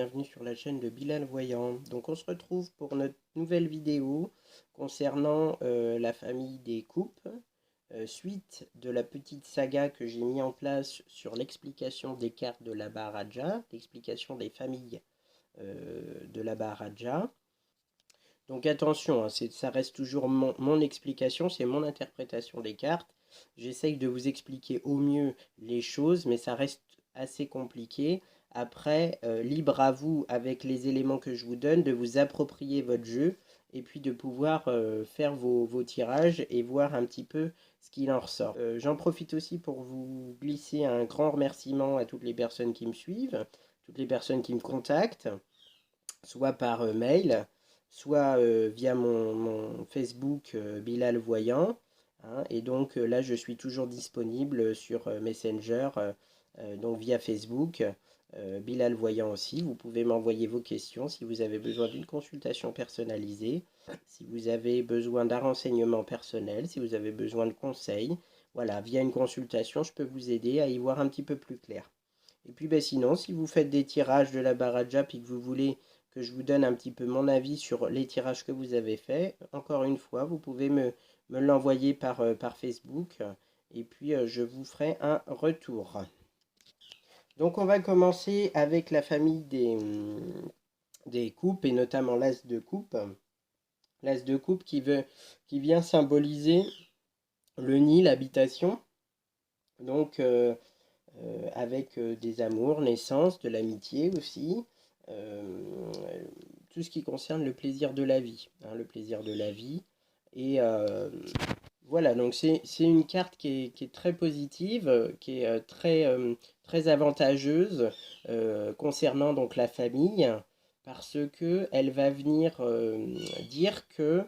bienvenue sur la chaîne de Bilal Voyant. Donc on se retrouve pour notre nouvelle vidéo concernant la famille des coupes, suite de la petite saga que j'ai mis en place sur l'explication des cartes de la Baharaja, l'explication des familles de la Baharaja. Donc attention, hein, ça reste toujours mon explication, c'est mon interprétation des cartes. J'essaye de vous expliquer au mieux les choses, mais ça reste assez compliqué. Après, libre à vous, avec les éléments que je vous donne, de vous approprier votre jeu et puis de pouvoir faire vos tirages et voir un petit peu ce qu'il en ressort. J'en profite aussi pour vous glisser un grand remerciement à toutes les personnes qui me suivent, toutes les personnes qui me contactent, soit par mail, soit via mon Facebook Bilal Voyant. Hein, et donc là, je suis toujours disponible sur Messenger, donc via Facebook. Bilal Voyant aussi. Vous pouvez m'envoyer vos questions si vous avez besoin d'une consultation personnalisée, si vous avez besoin d'un renseignement personnel, si vous avez besoin de conseils. Voilà, via une consultation, je peux vous aider à y voir un petit peu plus clair. Et puis sinon, si vous faites des tirages de la Baharaja et que vous voulez que je vous donne un petit peu mon avis sur les tirages que vous avez faits, encore une fois, vous pouvez me l'envoyer par Facebook et puis je vous ferai un retour. Donc on va commencer avec la famille des coupes et notamment l'as de coupe. L'as de coupe qui vient symboliser le nid, l'habitation. Donc avec des amours, naissance, de l'amitié aussi. Tout ce qui concerne le plaisir de la vie. Hein, le plaisir de la vie. Et voilà, donc c'est une carte qui est très positive, qui est très avantageuse concernant donc la famille, parce que elle va venir dire que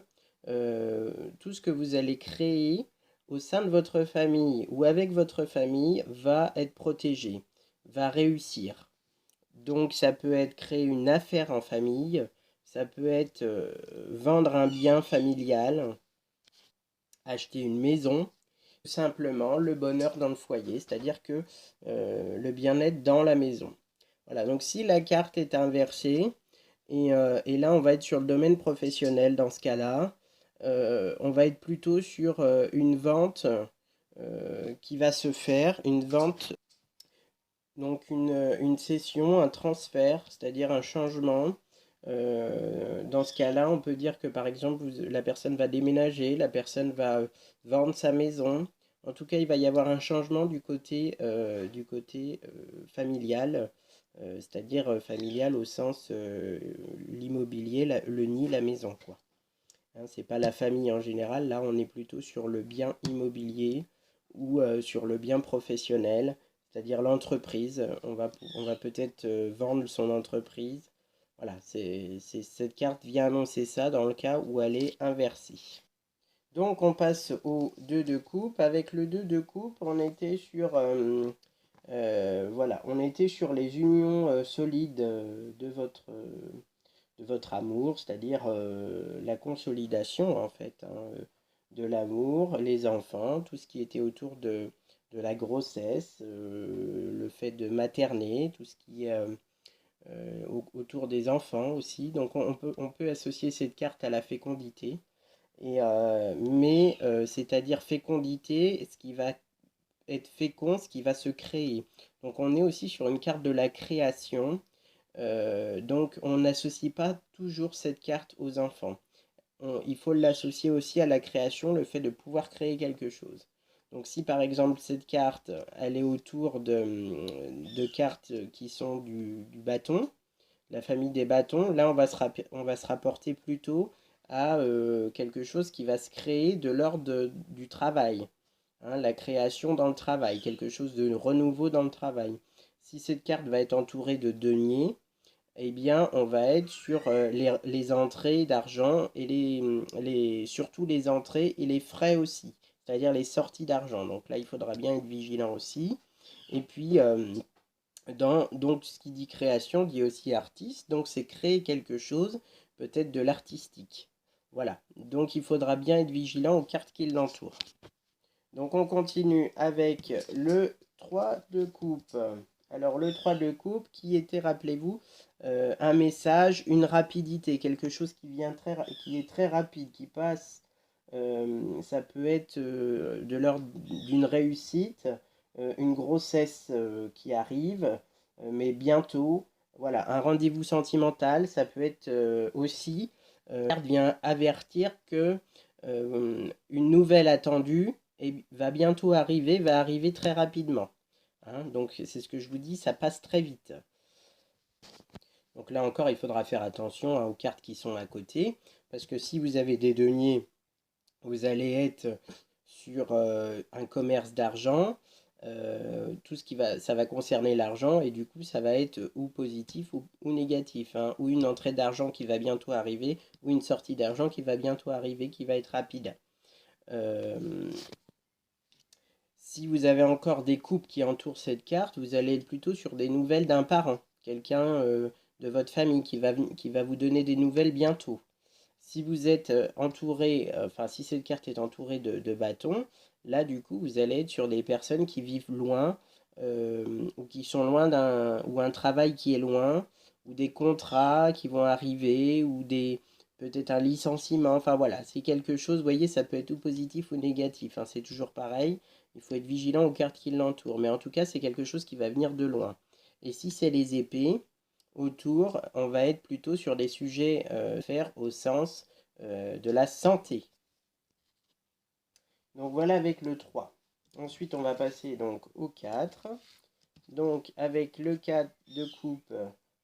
tout ce que vous allez créer au sein de votre famille ou avec votre famille va être protégé, va réussir. Donc ça peut être créer une affaire en famille, ça peut être vendre un bien familial, acheter une maison, simplement le bonheur dans le foyer, c'est-à-dire que le bien-être dans la maison. Voilà, donc si la carte est inversée, et là on va être sur le domaine professionnel dans ce cas-là, on va être plutôt sur une vente qui va se faire, une vente, donc une cession, un transfert, c'est-à-dire un changement. Dans ce cas-là, on peut dire que par exemple, la personne va déménager, la personne va vendre sa maison. En tout cas, il va y avoir un changement du côté familial, c'est-à-dire familial au sens l'immobilier, le nid, la maison, quoi. Hein, c'est pas la famille en général, là on est plutôt sur le bien immobilier ou sur le bien professionnel, c'est-à-dire l'entreprise. On va peut-être vendre son entreprise. Voilà, cette carte vient annoncer ça dans le cas où elle est inversée. Donc on passe au 2 de coupe. Avec le 2 de coupe, on était sur, voilà, on était sur les unions solides de votre amour, c'est-à-dire la consolidation en fait, hein, de l'amour, les enfants, tout ce qui était autour de la grossesse, le fait de materner, tout ce qui est autour des enfants aussi. Donc on peut associer cette carte à la fécondité, mais c'est-à-dire fécondité, ce qui va être fécond, ce qui va se créer. Donc on est aussi sur une carte de la création. Donc on n'associe pas toujours cette carte aux enfants. Il faut l'associer aussi à la création, le fait de pouvoir créer quelque chose. Donc si par exemple cette carte, elle est autour de cartes qui sont du bâton, la famille des bâtons, là on va se rapporter plutôt à quelque chose qui va se créer de l'ordre du travail. Hein, la création dans le travail, quelque chose de renouveau dans le travail. Si cette carte va être entourée de deniers, eh bien, on va être sur les entrées d'argent et surtout les entrées et les frais aussi, c'est-à-dire les sorties d'argent. Donc là, il faudra bien être vigilant aussi. Et puis, donc, ce qui dit création dit aussi artiste. Donc, c'est créer quelque chose, peut-être de l'artistique. Voilà. Donc, il faudra bien être vigilant aux cartes qui l'entourent. Donc, on continue avec le 3 de coupe. Alors, le 3 de coupe qui était, rappelez-vous, un message, une rapidité, quelque chose qui est très rapide, qui passe. Ça peut être de l'ordre d'une réussite, une grossesse qui arrive, mais bientôt. Voilà, un rendez-vous sentimental, ça peut être aussi. La carte vient avertir que une nouvelle attendue va bientôt arriver, va arriver très rapidement. Hein, donc c'est ce que je vous dis, ça passe très vite. Donc là encore, il faudra faire attention aux cartes qui sont à côté, parce que si vous avez des deniers, vous allez être sur un commerce d'argent, tout ce ça va concerner l'argent, et du coup, ça va être ou positif ou négatif, hein, ou une entrée d'argent qui va bientôt arriver, ou une sortie d'argent qui va bientôt arriver, qui va être rapide. Si vous avez encore des couples qui entourent cette carte, vous allez être plutôt sur des nouvelles d'un parent, quelqu'un de votre famille qui va vous donner des nouvelles bientôt. Si vous êtes entouré, enfin si cette carte est entourée de bâtons, là du coup vous allez être sur des personnes qui vivent loin ou qui sont loin ou un travail qui est loin, ou des contrats qui vont arriver, ou peut-être un licenciement, enfin voilà, c'est quelque chose, vous voyez, ça peut être ou positif ou négatif, hein, c'est toujours pareil, il faut être vigilant aux cartes qui l'entourent, mais en tout cas c'est quelque chose qui va venir de loin. Et si c'est les épées, autour, on va être plutôt sur des sujets faire au sens de la santé. Donc voilà avec le 3. Ensuite, on va passer donc au 4. Donc avec le 4 de coupe,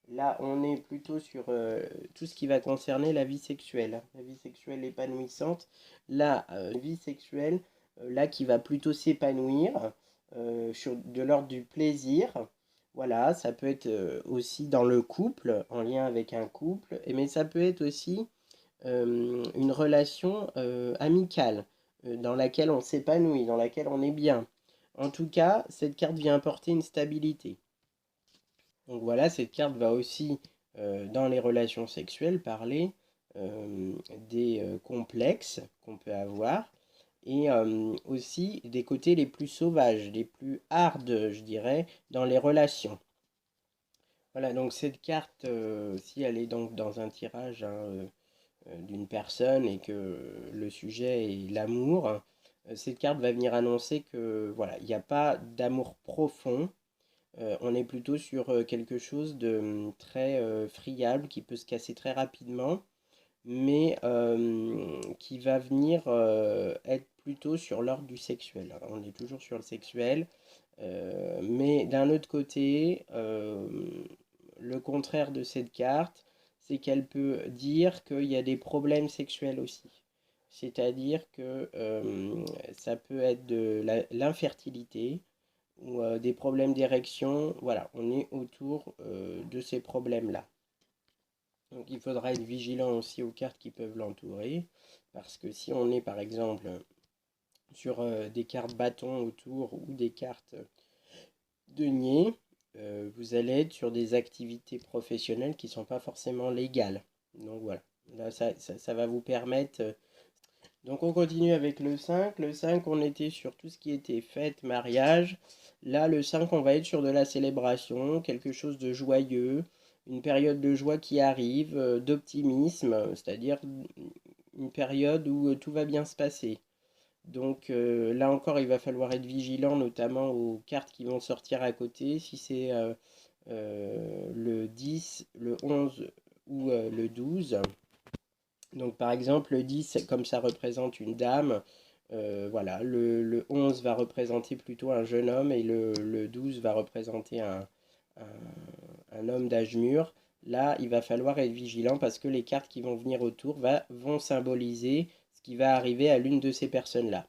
là on est plutôt sur tout ce qui va concerner la vie sexuelle. La vie sexuelle épanouissante. La vie sexuelle, là qui va plutôt s'épanouir sur de l'ordre du plaisir. Voilà, ça peut être aussi dans le couple, en lien avec un couple, mais ça peut être aussi une relation amicale dans laquelle on s'épanouit, dans laquelle on est bien. En tout cas, cette carte vient apporter une stabilité. Donc voilà, cette carte va aussi, dans les relations sexuelles, parler des complexes qu'on peut avoir, et aussi des côtés les plus sauvages, les plus hard, je dirais, dans les relations. Voilà, donc cette carte, si elle est donc dans un tirage, hein, d'une personne, et que le sujet est l'amour, cette carte va venir annoncer que voilà, il n'y a pas d'amour profond. On est plutôt sur quelque chose de très friable, qui peut se casser très rapidement, mais qui va venir être plutôt sur l'ordre du sexuel. On est toujours sur le sexuel, mais d'un autre côté, le contraire de cette carte, c'est qu'elle peut dire qu'il y a des problèmes sexuels aussi. C'est-à-dire que ça peut être de l'infertilité, ou des problèmes d'érection. Voilà, on est autour de ces problèmes-là. Donc il faudra être vigilant aussi aux cartes qui peuvent l'entourer, parce que si on est par exemple sur des cartes bâtons autour, ou des cartes denier, vous allez être sur des activités professionnelles qui ne sont pas forcément légales. Donc voilà, là ça va vous permettre. Donc on continue avec le 5. Le 5, on était sur tout ce qui était fête, mariage. Là, le 5, on va être sur de la célébration, quelque chose de joyeux, une période de joie qui arrive, d'optimisme, c'est-à-dire une période où tout va bien se passer. Donc là encore, il va falloir être vigilant, notamment aux cartes qui vont sortir à côté. Si c'est le 10, le 11 ou le 12. Donc par exemple, le 10, comme ça représente une dame, voilà, le 11 va représenter plutôt un jeune homme, et le 12 va représenter un homme d'âge mûr. Là, il va falloir être vigilant, parce que les cartes qui vont venir autour vont symboliser ce qui va arriver à l'une de ces personnes-là.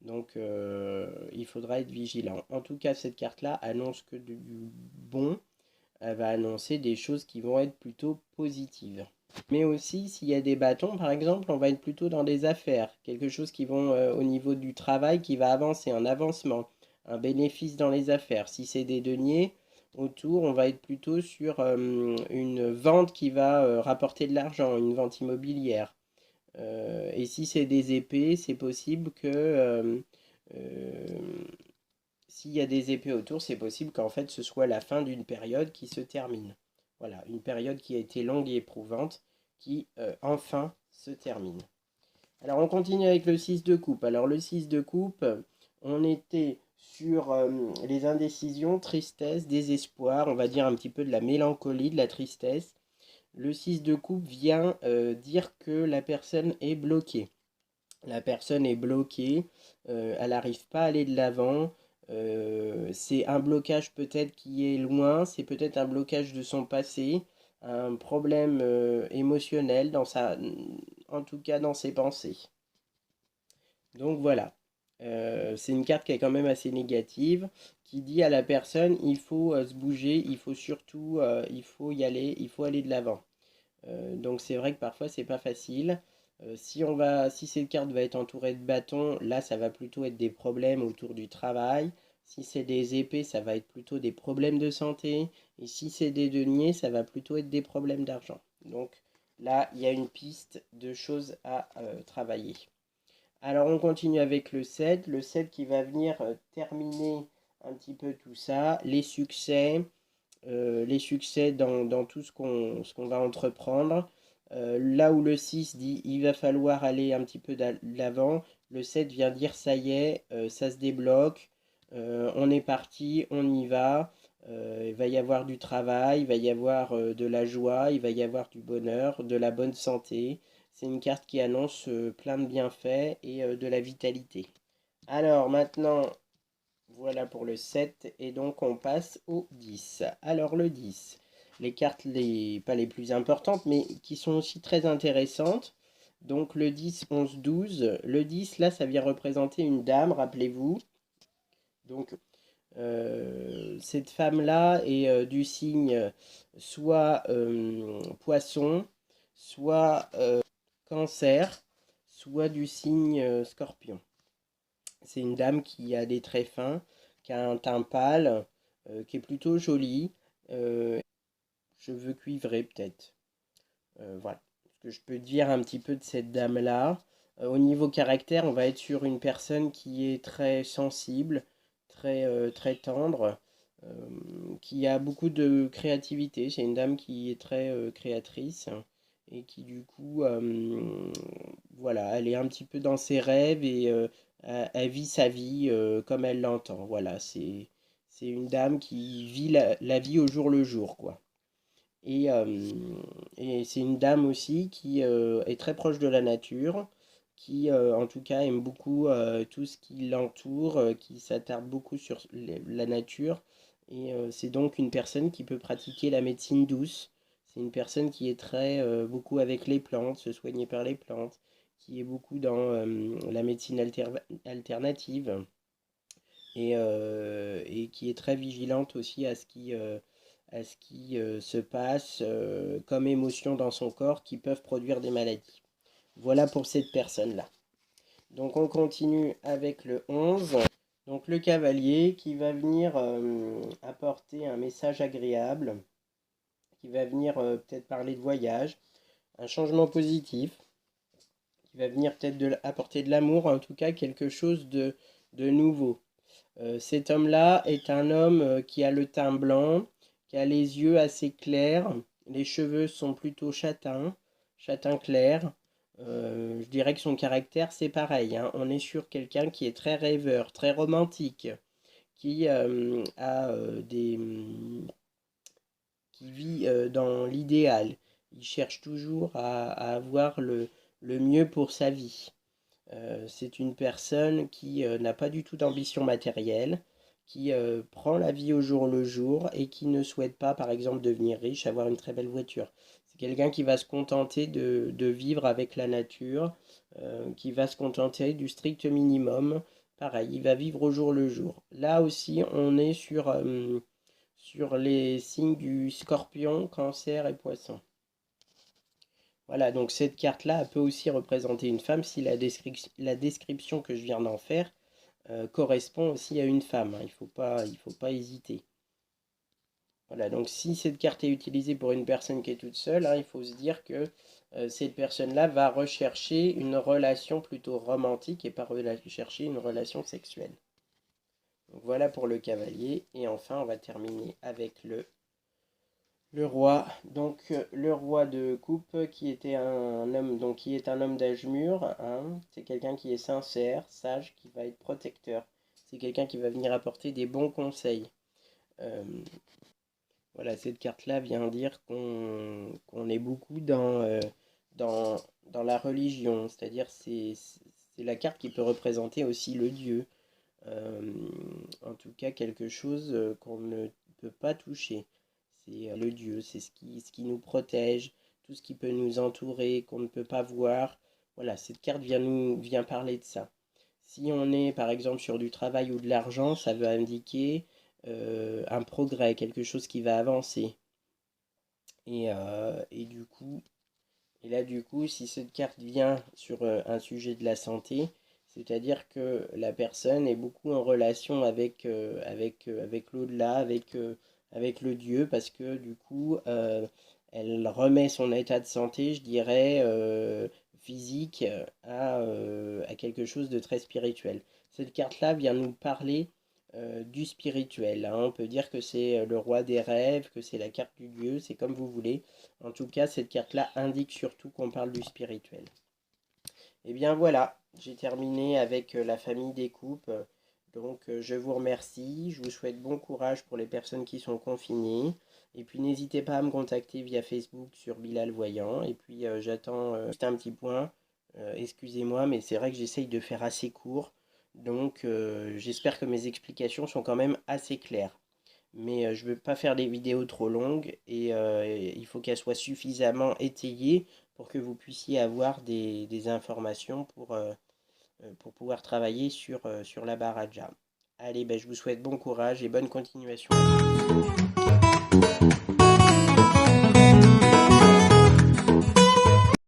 Donc, il faudra être vigilant. En tout cas, cette carte-là annonce que du bon. Elle va annoncer des choses qui vont être plutôt positives. Mais aussi, s'il y a des bâtons, par exemple, on va être plutôt dans des affaires. Quelque chose qui vont au niveau du travail, qui va avancer, en avancement. Un bénéfice dans les affaires. Si c'est des deniers, autour, on va être plutôt sur une vente qui va rapporter de l'argent, une vente immobilière. Et si c'est des épées, c'est possible que s'il y a des épées autour, c'est possible qu'en fait ce soit la fin d'une période qui se termine. Voilà, une période qui a été longue et éprouvante, qui enfin se termine. Alors on continue avec le 6 de coupe. Alors le 6 de coupe, on était sur les indécisions, tristesse, désespoir, on va dire un petit peu de la mélancolie, de la tristesse. Le 6 de coupe vient dire que la personne est bloquée. La personne est bloquée, elle n'arrive pas à aller de l'avant. C'est un blocage peut-être qui est loin, c'est peut-être un blocage de son passé, un problème émotionnel en tout cas dans ses pensées. Donc voilà. C'est une carte qui est quand même assez négative, qui dit à la personne il faut se bouger, il faut surtout il faut y aller, il faut aller de l'avant. Donc c'est vrai que parfois c'est pas facile. Si cette carte va être entourée de bâtons, là ça va plutôt être des problèmes autour du travail. Si c'est des épées, ça va être plutôt des problèmes de santé. Et si c'est des deniers, ça va plutôt être des problèmes d'argent. Donc là, il y a une piste de choses à travailler. Alors on continue avec le 7. Le 7 qui va venir terminer un petit peu tout ça. Les succès dans tout ce qu'on va entreprendre. Là où le 6 dit il va falloir aller un petit peu de l'avant, le 7 vient dire ça y est, ça se débloque, on est parti, on y va. Il va y avoir du travail, il va y avoir de la joie, il va y avoir du bonheur, de la bonne santé. C'est une carte qui annonce plein de bienfaits et de la vitalité. Alors maintenant, voilà pour le 7 et donc on passe au 10. Alors le 10, les cartes pas les plus importantes mais qui sont aussi très intéressantes. Donc le 10, 11, 12. Le 10 là ça vient représenter une dame, rappelez-vous. Donc cette femme-là est du signe soit poisson, soit cancer, soit du signe scorpion. C'est une dame qui a des traits fins, qui a un teint pâle, qui est plutôt jolie. euh, Cheveux cuivrés peut-être. Voilà ce que je peux dire un petit peu de cette dame-là. Au niveau caractère, on va être sur une personne qui est très sensible, très tendre, qui a beaucoup de créativité. C'est une dame qui est très créatrice et qui du coup, voilà, elle est un petit peu dans ses rêves et elle vit sa vie comme elle l'entend. Voilà, c'est une dame qui vit la vie au jour le jour, quoi. Et, euh, et c'est une dame aussi qui est très proche de la nature, qui en tout cas aime beaucoup tout ce qui l'entoure, qui s'attarde beaucoup sur la nature. Et c'est donc une personne qui peut pratiquer la médecine douce. C'est une personne qui est très beaucoup avec les plantes, se soigner par les plantes, qui est beaucoup dans la médecine alternative et qui est très vigilante aussi à ce qui se passe comme émotion dans son corps qui peuvent produire des maladies. Voilà pour cette personne-là. Donc on continue avec le 11. Donc le cavalier qui va venir apporter un message agréable, qui va venir peut-être parler de voyage, un changement positif, qui va venir peut-être apporter de l'amour, en tout cas quelque chose de nouveau. Cet homme-là est un homme qui a le teint blanc, qui a les yeux assez clairs, les cheveux sont plutôt châtain clair. Je dirais que son caractère, c'est pareil, hein. On est sur quelqu'un qui est très rêveur, très romantique, qui qui vit dans l'idéal. Il cherche toujours à avoir le mieux pour sa vie. C'est une personne qui n'a pas du tout d'ambition matérielle, qui prend la vie au jour le jour et qui ne souhaite pas, par exemple, devenir riche, avoir une très belle voiture. C'est quelqu'un qui va se contenter de vivre avec la nature, qui va se contenter du strict minimum. Pareil, il va vivre au jour le jour. Là aussi, on est sur les signes du scorpion, cancer et poisson. Voilà, donc cette carte-là, elle peut aussi représenter une femme si la description que je viens d'en faire correspond aussi à une femme, hein. Il faut pas hésiter. Voilà, donc si cette carte est utilisée pour une personne qui est toute seule, hein, il faut se dire que cette personne-là va rechercher une relation plutôt romantique et pas rechercher une relation sexuelle. Donc voilà pour le cavalier. Et enfin, on va terminer avec le Le roi, le roi de coupe qui était un homme, donc qui est un homme d'âge mûr, hein, c'est quelqu'un qui est sincère, sage, qui va être protecteur. C'est quelqu'un qui va venir apporter des bons conseils. Euh, voilà, cette carte-là vient dire qu'on est beaucoup dans, dans la religion, c'est-à-dire c'est la carte qui peut représenter aussi le Dieu. Euh, En tout cas, quelque chose qu'on ne peut pas toucher. C'est le Dieu, c'est ce qui nous protège, tout ce qui peut nous entourer, qu'on ne peut pas voir. Voilà, cette carte vient parler de ça. Si on est par exemple sur du travail ou de l'argent, ça veut indiquer un progrès, quelque chose qui va avancer. Et du coup, et là, du coup, si cette carte vient sur un sujet de la santé, c'est-à-dire que la personne est beaucoup en relation avec l'au-delà, avec le Dieu, parce que du coup, elle remet son état de santé, je dirais, physique à quelque chose de très spirituel. Cette carte-là vient nous parler du spirituel, hein. On peut dire que c'est le roi des rêves, que c'est la carte du Dieu, c'est comme vous voulez. En tout cas, cette carte-là indique surtout qu'on parle du spirituel. Et bien voilà, j'ai terminé avec la famille des coupes. Donc je vous remercie, je vous souhaite bon courage pour les personnes qui sont confinées. Et puis n'hésitez pas à me contacter via Facebook sur Bilal Voyant. Et puis j'attends juste un petit point. Excusez-moi, mais c'est vrai que j'essaye de faire assez court. Donc j'espère que mes explications sont quand même assez claires. Mais je ne veux pas faire des vidéos trop longues et il faut qu'elles soient suffisamment étayées pour que vous puissiez avoir des informations pour pouvoir travailler sur la baraja. Allez, ben, je vous souhaite bon courage et bonne continuation à tous.